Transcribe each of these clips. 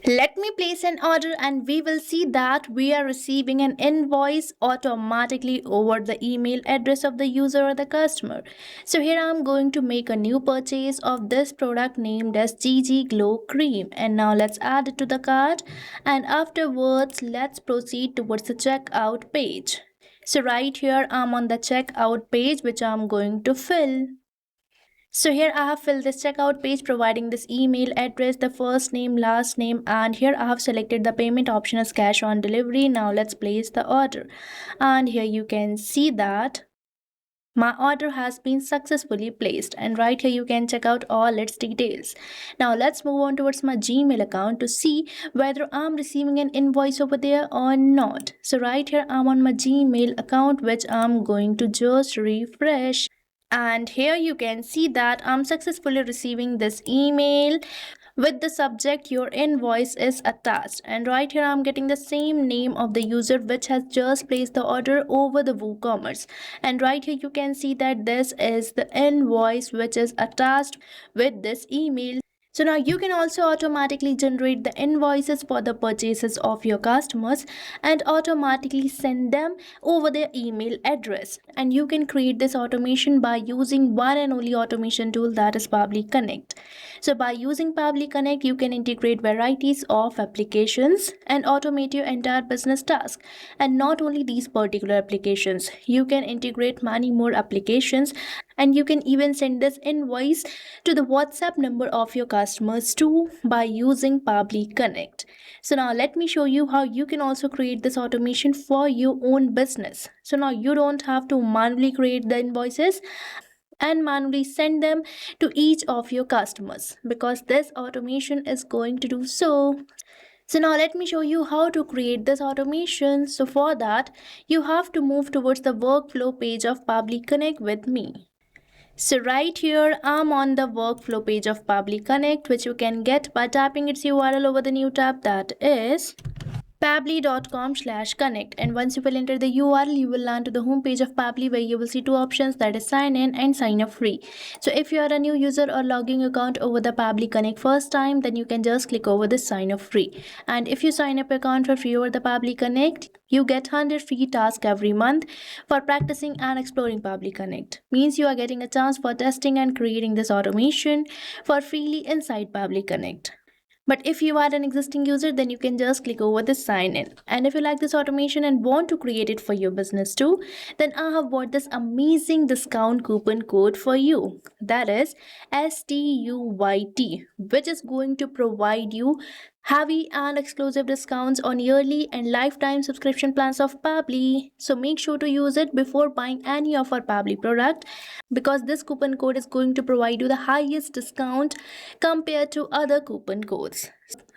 Let me place an order and we will see that we are receiving an invoice automatically over the email address of the user or the customer. So here I am going to make a new purchase of this product named as GG Glow Cream, and now let's add it to the cart, and afterwards let's proceed towards the checkout page. So right here I'm on the checkout page which I'm going to fill. So here I have filled this checkout page providing this email address, the first name, last name, and here I have selected the payment option as cash on delivery. Now let's place the order. And here you can see that my order has been successfully placed, and right here you can check out all its details. Now let's move on towards my Gmail account to see whether I'm receiving an invoice over there or not. So right here I'm on my Gmail account which I'm going to just refresh. And here you can see that I'm successfully receiving this email with the subject your invoice is attached, and right here I'm getting the same name of the user which has just placed the order over the WooCommerce, and right here you can see that this is the invoice which is attached with this email. So now you can also automatically generate the invoices for the purchases of your customers and automatically send them over their email address. And you can create this automation by using one and only automation tool, that is Pabbly Connect. So by using Pabbly Connect, you can integrate varieties of applications and automate your entire business task. And not only these particular applications, you can integrate many more applications, and you can even send this invoice to the WhatsApp number of your customers too by using Pabbly Connect. So now let me show you how you can also create this automation for your own business. So now you don't have to manually create the invoices and manually send them to each of your customers, because this automation is going to do so. So now let me show you how to create this automation. So for that, you have to move towards the workflow page of Pabbly Connect with me. So right here, I'm on the workflow page of Pabbly Connect, which you can get by tapping its URL over the new tab, that is pabbly.com/connect, and once you will enter the URL, you will land to the home page of Pabbly where you will see two options, that is sign in and sign up free. So if you are a new user or logging account over the Pabbly Connect first time, then you can just click over this sign up free. And if you sign up account for free over the Pabbly Connect, you get 100 free tasks every month for practicing and exploring Pabbly Connect. Means you are getting a chance for testing and creating this automation for freely inside Pabbly Connect. But if you are an existing user, then you can just click over this sign in. And if you like this automation and want to create it for your business too, then I have bought this amazing discount coupon code for you. That is STUYT, which is going to provide you heavy and exclusive discounts on yearly and lifetime subscription plans of Pabbly. So make sure to use it before buying any of our Pabbly product, because this coupon code is going to provide you the highest discount compared to other coupon codes.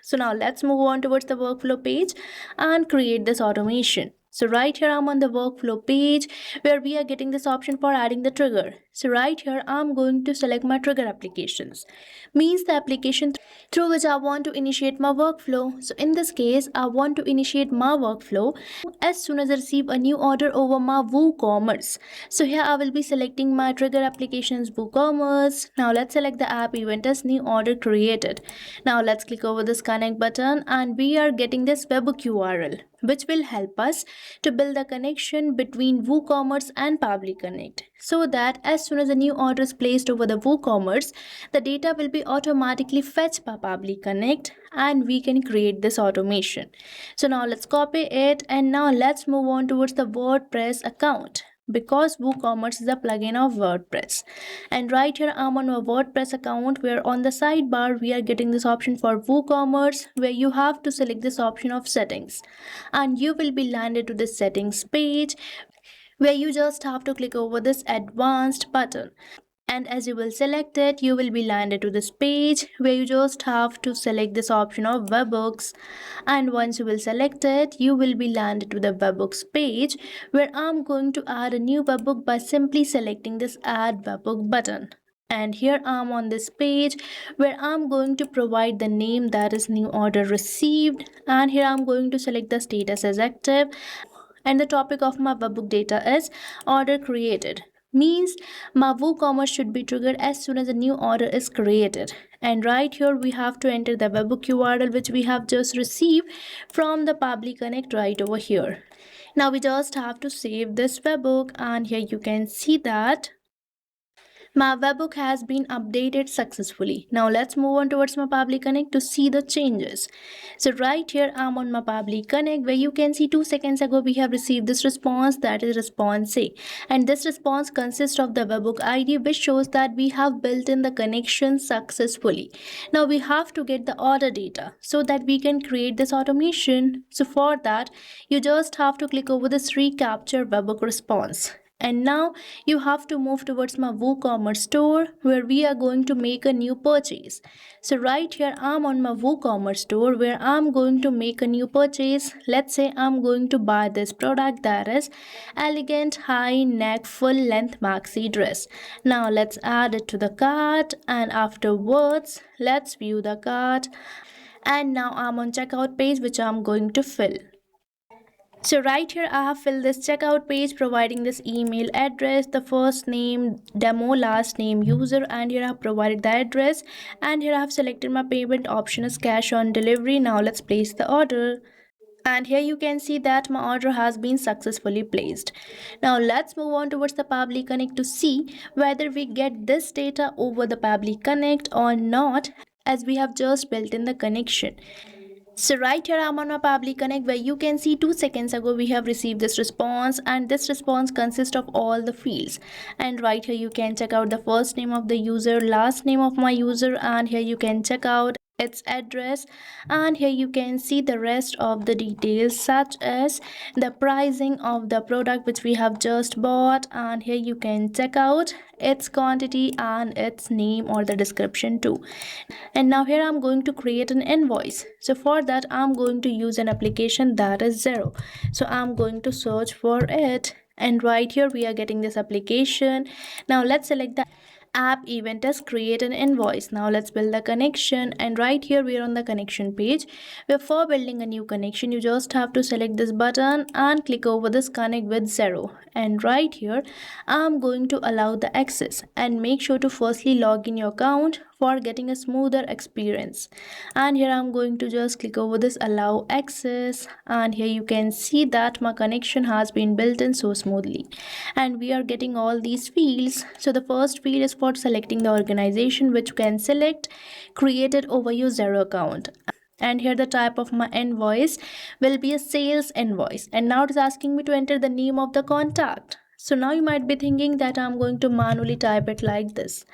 So now let's move on towards the workflow page and create this automation. So right here I'm on the workflow page where we are getting this option for adding the trigger. So right here I'm going to select my trigger applications, means the application through which I want to initiate my workflow. So in this case, I want to initiate my workflow as soon as I receive a new order over my WooCommerce. So here I will be selecting my trigger applications WooCommerce. Now let's select the app event as new order created. Now let's click over this connect button, and we are getting this webhook URL, which will help us to build a connection between WooCommerce and Pabbly Connect, so that as soon as a new order is placed over the WooCommerce, the data will be automatically fetched by Pabbly Connect and we can create this automation. So now let's copy it, and now let's move on towards the WordPress account, because WooCommerce is a plugin of WordPress. And right here I'm on my WordPress account, where on the sidebar we are getting this option for WooCommerce, where you have to select this option of settings, and you will be landed to this settings page where you just have to click over this advanced button. And as you will select it, you will be landed to this page where you just have to select this option of webhooks. And once you will select it, you will be landed to the webhooks page, where I'm going to add a new webhook by simply selecting this add webhook button. And here I'm on this page where I'm going to provide the name, that is new order received, and here I'm going to select the status as active, and the topic of my webhook data is order created. Means my WooCommerce should be triggered as soon as a new order is created. And right here we have to enter the webhook URL which we have just received from the Pabbly Connect right over here. Now we just have to save this webhook, and here you can see that my webhook has been updated successfully. Now let's move on towards my Pabbly Connect to see the changes. So right here I'm on my Pabbly Connect, where you can see 2 seconds ago we have received this response, that is response A. And this response consists of the webhook ID, which shows that we have built in the connection successfully. Now we have to get the order data so that we can create this automation. So for that you just have to click over this recapture webhook response. And now you have to move towards my WooCommerce store, where we are going to make a new purchase. So right here I'm on my WooCommerce store, where I'm going to make a new purchase. Let's say I'm going to buy this product, that is elegant high neck full length maxi dress. Now let's add it to the cart, and afterwards let's view the cart. And now I'm on checkout page, which I'm going to fill. So right here I have filled this checkout page, providing this email address, the first name, demo, last name, user, and here I have provided the address, and here I have selected my payment option as cash on delivery. Now let's place the order. And here you can see that my order has been successfully placed. Now let's move on towards the Pabbly Connect to see whether we get this data over the Pabbly Connect or not, as we have just built in the connection. So right here I'm on my Pabbly Connect, where you can see 2 seconds ago we have received this response, and this response consists of all the fields. And right here you can check out the first name of the user, last name of my user, and here you can check out its address, and here you can see the rest of the details, such as the pricing of the product which we have just bought, and here you can check out its quantity and its name or the description too. And now here I'm going to create an invoice. So for that I'm going to use an application, that is Zero. So I'm going to search for it, and right here we are getting this application. Now let's select the app event as create an invoice. Now let's build the connection, and right here we are on the connection page. Before building a new connection, you just have to select this button and click over this connect with Zero. And right here I'm going to allow the access, and make sure to firstly log in your account for getting a smoother experience. And here I'm going to just click over this allow access, and here you can see that my connection has been built in so smoothly, and we are getting all these fields. So the first field is for selecting the organization, which you can select created over your Zero account. And here the type of my invoice will be a sales invoice, and now it is asking me to enter the name of the contact. So now you might be thinking that I'm going to manually type it like this,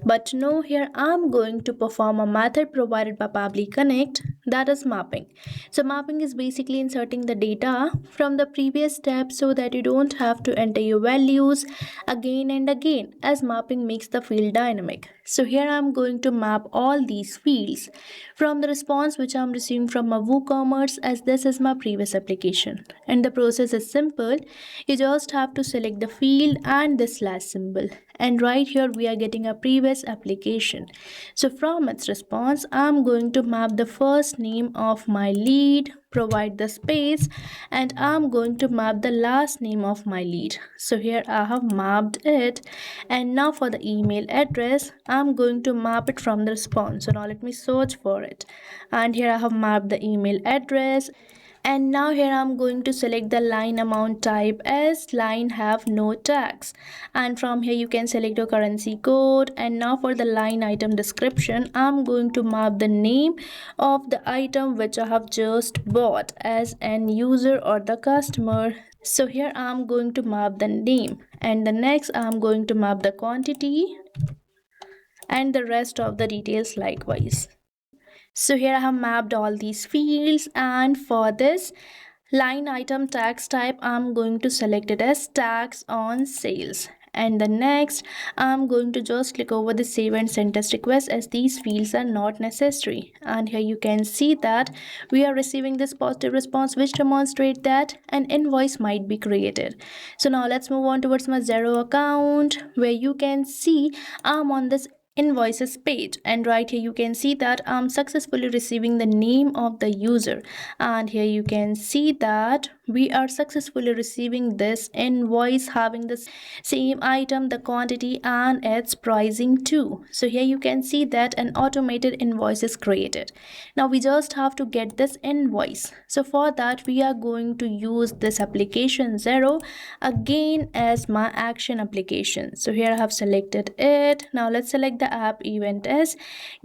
but no, here I'm going to perform a method provided by Pabbly Connect, that is mapping. So mapping is basically inserting the data from the previous step so that you don't have to enter your values again and again, as mapping makes the field dynamic. So here I'm going to map all these fields from the response which I'm receiving from my WooCommerce, as this is my previous application. And the process is simple. You just have to select the field and the slash symbol, and right here we are getting a previous application. So from its response I'm going to map the first name of my lead, provide the space, and I'm going to map the last name of my lead. So here I have mapped it, and now for the email address I'm going to map it from the response. So now let me search for it, and here I have mapped the email address. And now here I'm going to select the line amount type as line have no tags, and from here you can select your currency code. And now for the line item description I'm going to map the name of the item which I have just bought as an user or the customer. So here I'm going to map the name, and the next I'm going to map the quantity and the rest of the details likewise. So here I have mapped all these fields, and for this line item tags type I'm going to select it as tags on sales. And the next I'm going to just click over the save and send test request, as these fields are not necessary. And here you can see that we are receiving this positive response, which demonstrates that an invoice might be created. So now let's move on towards my Zero account, where you can see I'm on this invoices page, and right here you can see that I'm successfully receiving the name of the user, and here you can see that we are successfully receiving this invoice having the same item, the quantity, and its pricing too. So here you can see that an automated invoice is created. Now we just have to get this invoice. So for that we are going to use this application 0 again as my action application. So here I have selected it. Now let's select the app event as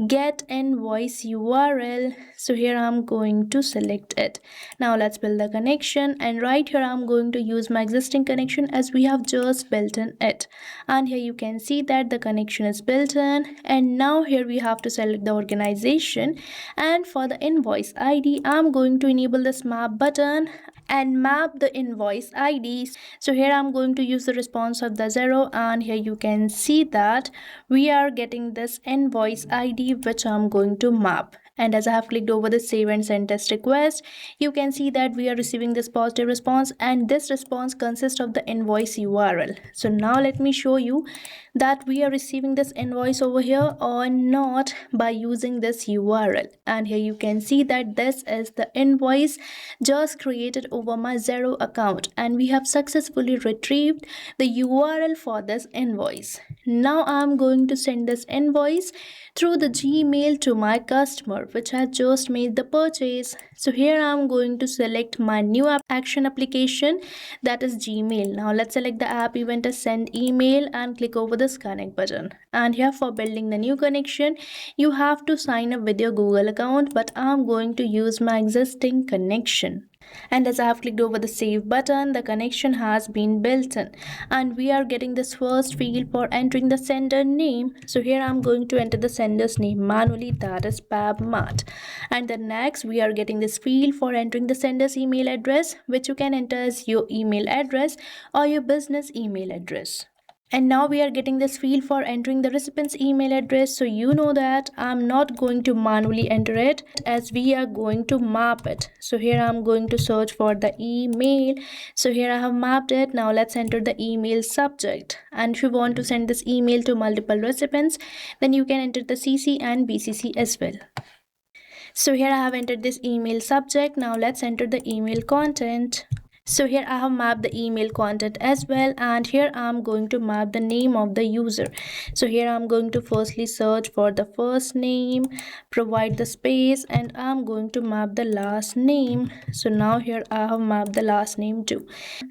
get invoice URL. So here I'm going to select it. Now let's build the connection, and right here I'm going to use my existing connection as we have just built in it. And here you can see that the connection is built in, and now here we have to select the organization, and for the invoice ID I'm going to enable this map button and map the invoice ID. So here I'm going to use the response of the 0, and here you can see that we are getting this invoice ID which I'm going to map. And as I have clicked over the save and send test request, you can see that we are receiving this positive response, and this response consists of the invoice URL. So now let me show you that we are receiving this invoice over here or not by using this URL. And here you can see that this is the invoice just created over my 0 account, and we have successfully retrieved the URL for this invoice. Now I'm going to send this invoice through the Gmail to my customer which has just made the purchase. So here I'm going to select my new action application, that is Gmail. Now let's select the app event as send email and click over this connect button. And here for building the new connection you have to sign up with your Google account, but I'm going to use my existing connection. And as I have clicked over the save button, the connection has been built in, and we are getting this first field for entering the sender name. So here I'm going to enter the sender's name manually, that is PabMart. And the next we are getting this field for entering the sender's email address, which you can enter as your email address or your business email address. And now we are getting this field for entering the recipient's email address. So you know that I'm not going to manually enter it as we are going to map it. So here I'm going to search for the email. So here I have mapped it. Now let's enter the email subject. And if you want to send this email to multiple recipients, then you can enter the CC and BCC as well. So here I have entered this email subject. Now let's enter the email content. So here I have mapped the email content as well, and here I'm going to map the name of the user. So here I'm going to firstly search for the first name, provide the space, and I'm going to map the last name. So now here I have mapped the last name too.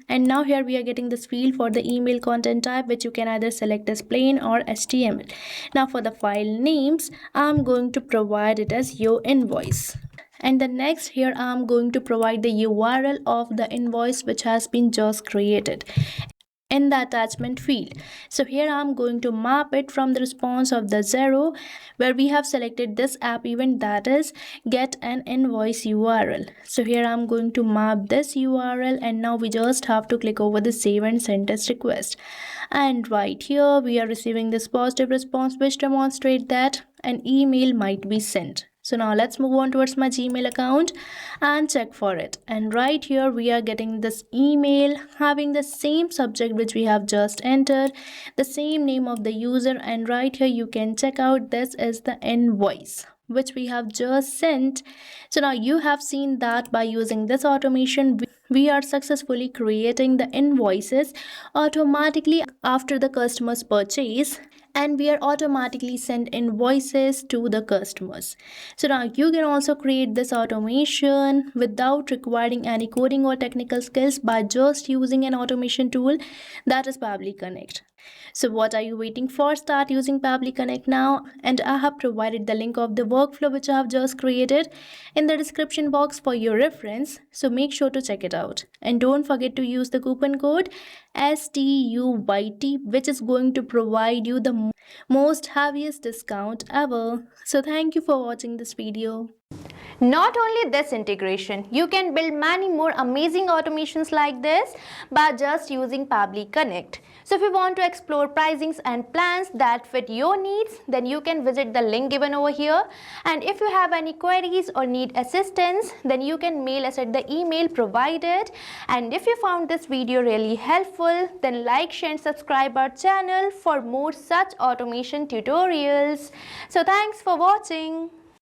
And now here we are getting this field for the email content type, which you can either select as plain or HTML. Now for the file names, I'm going to provide it as your invoice. And the next here I'm going to provide the URL of the invoice which has been just created in the attachment field. So here I'm going to map it from the response of the 0 where we have selected this app event, that is get an invoice URL. So here I'm going to map this URL, and now we just have to click over the save and send test request. And right here we are receiving this positive response which demonstrates that an email might be sent. So now let's move on towards my Gmail account and check for it. And right here we are getting this email having the same subject which we have just entered, the same name of the user, and right here you can check out this is the invoice which we have just sent. So now you have seen that by using this automation we are successfully creating the invoices automatically after the customer's purchase, and we are automatically send invoices to the customers. So now you can also create this automation without requiring any coding or technical skills by just using an automation tool, that is Pabbly Connect. So what are you waiting for? Start using Pabbly Connect now, and I have provided the link of the workflow which I have just created in the description box for your reference, so make sure to check it out. And don't forget to use the coupon code STUYT, which is going to provide you the most heaviest discount ever. So thank you for watching this video. Not only this integration, you can build many more amazing automations like this by just using Pabbly Connect. So if you want to explore pricings and plans that fit your needs, then you can visit the link given over here. And if you have any queries or need assistance, then you can mail us at the email provided. And if you found this video really helpful, then like, share and subscribe our channel for more such automation tutorials. So thanks for watching.